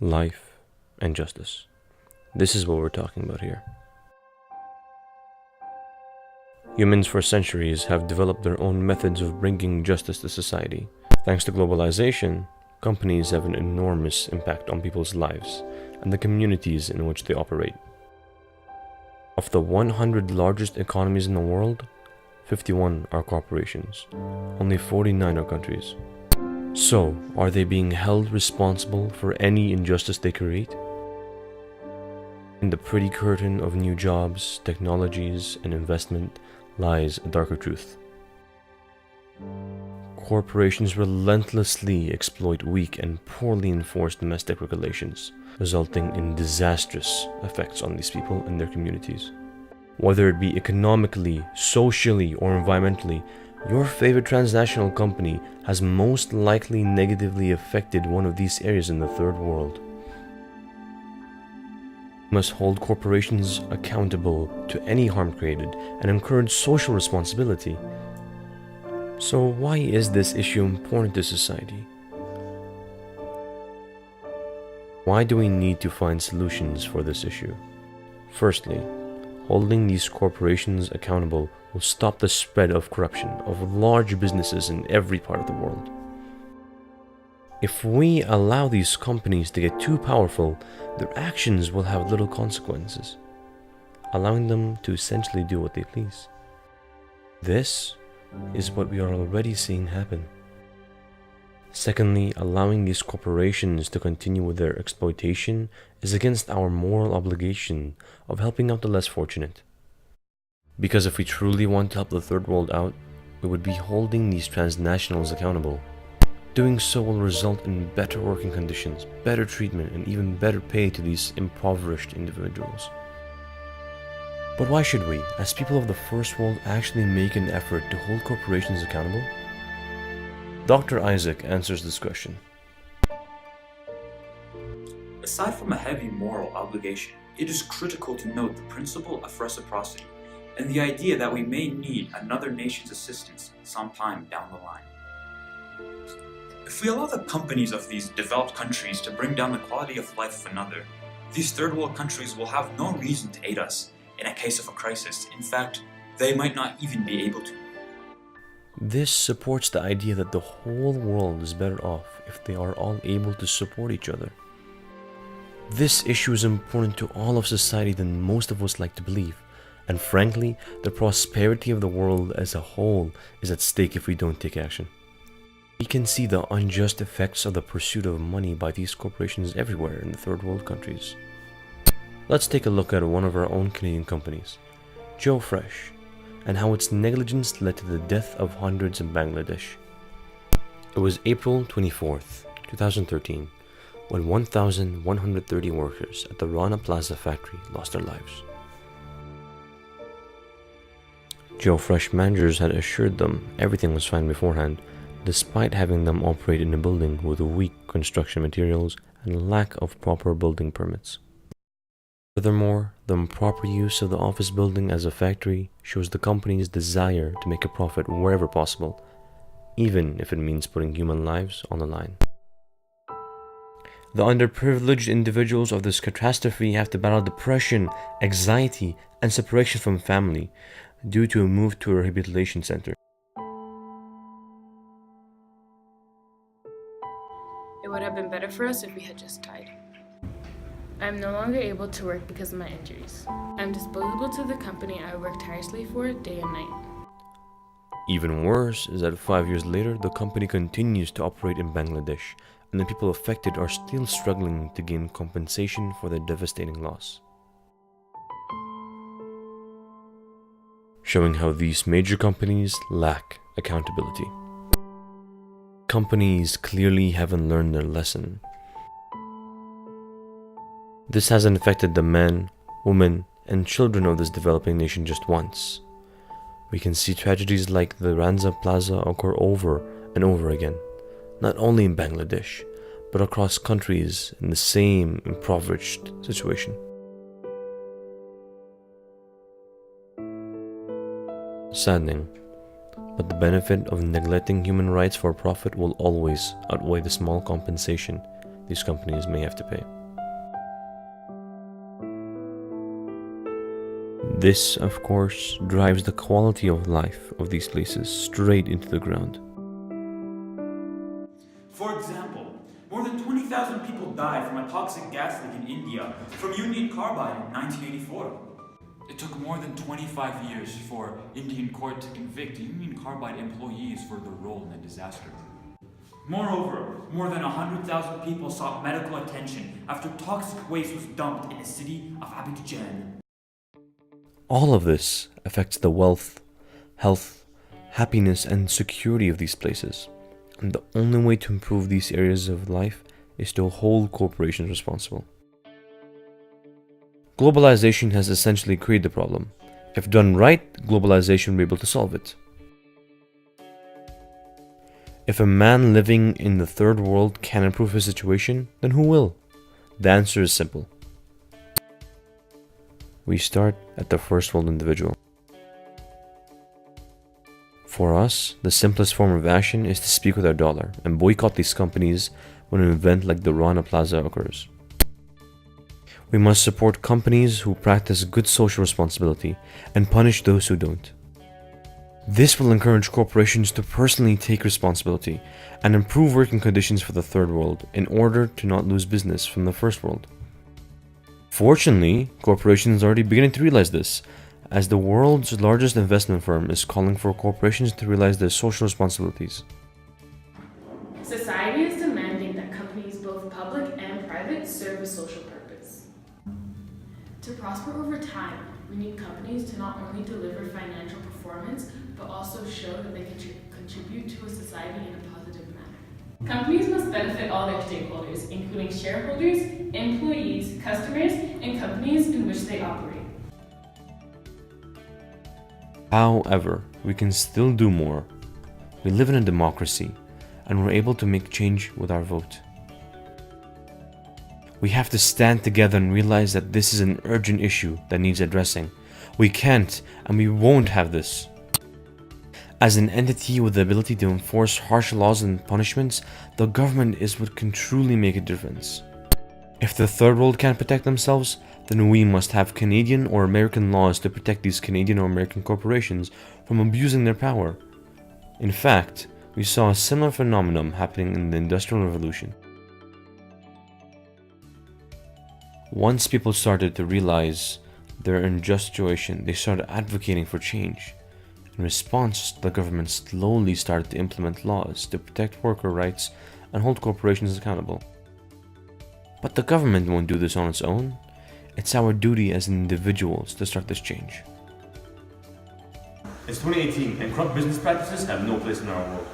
life, and justice. This is what we're talking about here. Humans for centuries have developed their own methods of bringing justice to society. Thanks to globalization, companies have an enormous impact on people's lives and the communities in which they operate. Of the 100 largest economies in the world, 51 are corporations. Only 49 are countries. So, are they being held responsible for any injustice they create? In the pretty curtain of new jobs, technologies, and investment lies a darker truth. Corporations relentlessly exploit weak and poorly enforced domestic regulations, resulting in disastrous effects on these people and their communities. Whether it be economically, socially, or environmentally, your favorite transnational company has most likely negatively affected one of these areas in the third world. We must hold corporations accountable to any harm created and encourage social responsibility. So why is this issue important to society? Why do we need to find solutions for this issue? Firstly, holding these corporations accountable will stop the spread of corruption of large businesses in every part of the world. If we allow these companies to get too powerful, their actions will have little consequences, allowing them to essentially do what they please. This is what we are already seeing happen. Secondly, allowing these corporations to continue with their exploitation is against our moral obligation of helping out the less fortunate. Because if we truly want to help the third world out, we would be holding these transnationals accountable. Doing so will result in better working conditions, better treatment, and even better pay to these impoverished individuals. But why should we, as people of the first world, actually make an effort to hold corporations accountable? Dr. Isaac answers this question. Aside from a heavy moral obligation, it is critical to note the principle of reciprocity and the idea that we may need another nation's assistance sometime down the line. If we allow the companies of these developed countries to bring down the quality of life of another, these third world countries will have no reason to aid us in a case of a crisis. In fact, they might not even be able to. This supports the idea that the whole world is better off if they are all able to support each other. This issue is important to all of society than most of us like to believe, and frankly, the prosperity of the world as a whole is at stake if we don't take action. We can see the unjust effects of the pursuit of money by these corporations everywhere in the third world countries. Let's take a look at one of our own Canadian companies, Joe Fresh, and how its negligence led to the death of hundreds in Bangladesh. It was April 24th, 2013, when 1,130 workers at the Rana Plaza factory lost their lives. Joe Fresh managers had assured them everything was fine beforehand, despite having them operate in a building with weak construction materials and lack of proper building permits. Furthermore, the improper use of the office building as a factory shows the company's desire to make a profit wherever possible, even if it means putting human lives on the line. The underprivileged individuals of this catastrophe have to battle depression, anxiety, and separation from family due to a move to a rehabilitation center. It would have been better for us if we had just died. I am no longer able to work because of my injuries. I am disposable to the company I work tirelessly for day and night. Even worse is that 5 years later, the company continues to operate in Bangladesh, and the people affected are still struggling to gain compensation for their devastating loss. Showing how these major companies lack accountability. Companies clearly haven't learned their lesson. This hasn't affected the men, women, and children of this developing nation just once. We can see tragedies like the Rana Plaza occur over and over again, not only in Bangladesh, but across countries in the same impoverished situation. Saddening, but the benefit of neglecting human rights for profit will always outweigh the small compensation these companies may have to pay. This, of course, drives the quality of life of these places straight into the ground. For example, more than 20,000 people died from a toxic gas leak in India from Union Carbide in 1984. It took more than 25 years for Indian court to convict Union Carbide employees for their role in the disaster. Moreover, more than 100,000 people sought medical attention after toxic waste was dumped in the city of Abidjan. All of this affects the wealth, health, happiness, and security of these places. And the only way to improve these areas of life is to hold corporations responsible. Globalization has essentially created the problem. If done right, globalization will be able to solve it. If a man living in the third world can improve his situation, then who will? The answer is simple. We start at the first world individual. For us, the simplest form of action is to speak with our dollar and boycott these companies when an event like the Rana Plaza occurs. We must support companies who practice good social responsibility and punish those who don't. This will encourage corporations to personally take responsibility and improve working conditions for the third world in order to not lose business from the first world. Fortunately, corporations are already beginning to realize this, as the world's largest investment firm is calling for corporations to realize their social responsibilities. Society is demanding that companies, both public and private, serve a social purpose. To prosper over time, we need companies to not only deliver financial performance, but also show that they can contribute to a society in a positive manner. Companies must benefit all their stakeholders, including shareholders, employees, customers, and companies in which they operate. However, we can still do more. We live in a democracy, and we're able to make change with our vote. We have to stand together and realize that this is an urgent issue that needs addressing. We can't and we won't have this. As an entity with the ability to enforce harsh laws and punishments, the government is what can truly make a difference. If the third world can't protect themselves, then we must have Canadian or American laws to protect these Canadian or American corporations from abusing their power. In fact, we saw a similar phenomenon happening in the Industrial Revolution. Once people started to realize their unjust situation, they started advocating for change. In response, the government slowly started to implement laws to protect worker rights and hold corporations accountable. But the government won't do this on its own. It's our duty as individuals to start this change. It's 2018 and corrupt business practices have no place in our world.